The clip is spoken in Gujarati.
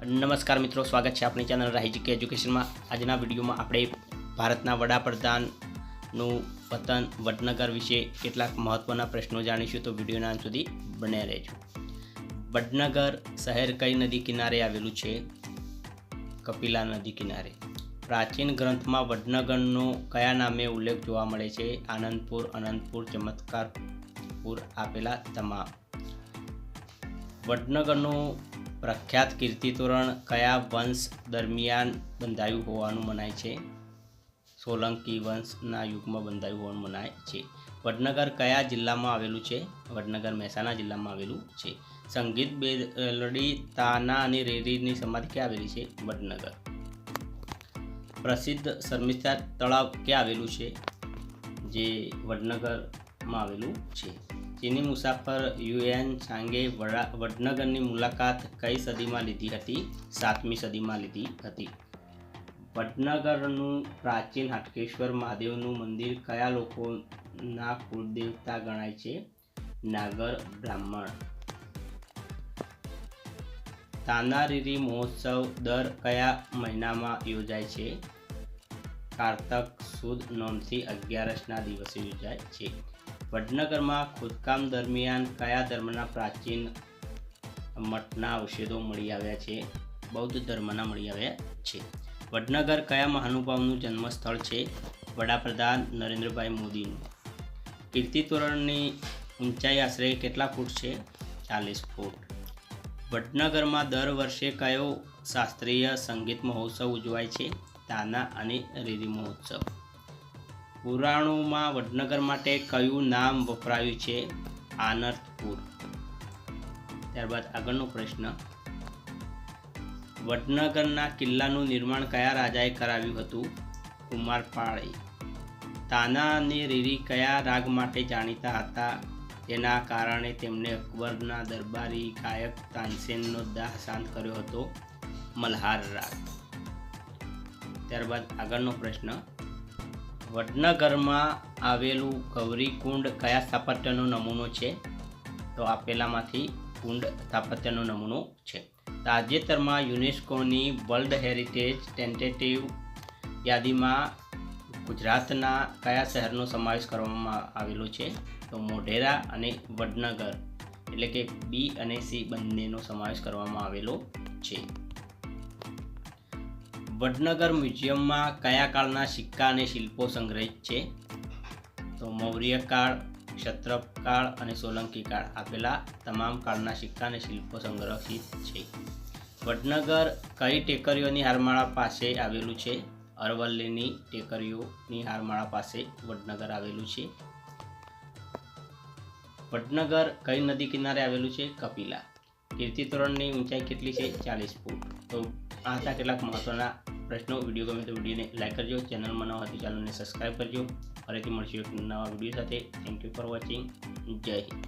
નમસ્કાર મિત્રો, સ્વાગત છે આપણી ચેનલ રાહી જીકે એજ્યુકેશનમાં। આજના વિડીયોમાં આપણે ભારતના વડાપ્રધાનનું વતન વડનગર વિશે કેટલાક મહત્ત્વના પ્રશ્નો જાણીશું, તો વિડીયોના અંત સુધી બને રહેજો। વડનગર શહેર કઈ નદી કિનારે આવેલું છે? કપિલા નદી કિનારે। પ્રાચીન ગ્રંથમાં વડનગરનો કયા નામે ઉલ્લેખ જોવા મળે છે? આનંદપુર, અનંતપુર, ચમત્કારપુર આપેલા તમામ। વડનગરનું પ્રખ્યાત કીર્તિતોરણ કયા વંશ દરમિયાન બંધાયું હોવાનું મનાય છે? સોલંકી વંશના યુગમાં બંધાયું હોવાનું મનાય છે। વડનગર કયા જિલ્લામાં આવેલું છે? વડનગર મહેસાણા જિલ્લામાં આવેલું છે। સંગીત બેલડી, તાના અને રેરીની સમાધિ ક્યાં આવેલી છે? વડનગર। પ્રસિદ્ધ શર્મિષ્ઠા તળાવ ક્યાં આવેલું છે? જે વડનગરમાં આવેલું છે। ચીની મુસાફર યુએન સાંગે વડનગરની મુલાકાત કઈ સદીમાં લીધી હતી? 7મી સદીમાં લીધી હતી। વડનગરનું પ્રાચીન હાટકેશ્વર મહાદેવનું મંદિર કયા લોકોના કુળદેવતા ગણાય છે? નાગર બ્રાહ્મણ। તાનારીરી મહોત્સવ દર કયા મહિનામાં યોજાય છે? કારતક સુદ નોમથી 11ના દિવસે યોજાય છે। વડનગરમાં ખોદકામ દરમિયાન કયા ધર્મના પ્રાચીન મઠના અવશેષો મળી આવ્યા છે? બૌદ્ધ ધર્મના મળી આવ્યા છે। વડનગર કયા મહાનુભાવનું જન્મસ્થળ છે? વડાપ્રધાન નરેન્દ્રભાઈ મોદીનું। કીર્તિતોરણની ઊંચાઈ આશરે કેટલા ફૂટ છે? 40 ફૂટ। વડનગરમાં દર વર્ષે કયો શાસ્ત્રીય સંગીત મહોત્સવ ઉજવાય છે? તાના અને રીરી મહોત્સવ। પુરાણોમાં વડનગર માટે કયું નામ વપરાયું છે? આનર્તપુર। ત્યારબાદ આગળનો પ્રશ્ન, વડનગરના કિલ્લાનું નિર્માણ કયા રાજાએ કરાવ્યું હતું? કુમારપાળે। તાના અને રીરી કયા રાગ માટે જાણીતા હતા? તેના કારણે તેમણે અકબરના દરબારી ગાયક તાનસેનનો દાહ શાંત કર્યો હતો? મલ્હાર રાગ। ત્યારબાદ આગળનો પ્રશ્ન, વડનગરમાં આવેલું ગૌરીકુંડ કયા સ્થાપત્યનો નમૂનો છે? તો આપેલામાંથી કુંડ સ્થાપત્યનો નમૂનો છે। તાજેતરમાં યુનેસ્કોની વર્લ્ડ હેરિટેજ ટેન્ટેટિવ યાદીમાં ગુજરાતના કયા શહેરનો સમાવેશ કરવામાં આવેલો છે? તો મોઢેરા અને વડનગર, એટલે કે બી અને સી બંનેનો સમાવેશ કરવામાં આવેલો છે। વડનગર મ્યુઝિયમમાં કયા કાળના સિક્કા અને શિલ્પો સંગ્રહિત છે? તો મૌર્ય કાળ, ક્ષત્રપ કાળ અને સોલંકી કાળ આપેલા તમામ કાળના સિક્કા અને શિલ્પો સંગ્રહિત છે। વડનગર કઈ ટેકરીઓની હારમાળા પાસે આવેલું છે? અરવલ્લીની ટેકરીઓની હારમાળા પાસે વડનગર આવેલું છે। વડનગર કઈ નદી કિનારે આવેલું છે? કપિલા। કીર્તિતોરણની ઊંચાઈ કેટલી છે? 40 ફૂટ। તો આ હતા કેટલાક મહત્વના પ્રશ્નો। વિડીયો ગમે તો વિડીયોને લાઈક કરજો, ચેનલમાં નવા હોય તો ચેનલને સબસ્ક્રાઈબ કરજો। ફરીથી મળશું એક નવા વિડીયો સાથે। Thank you for watching. જય હિન્દ।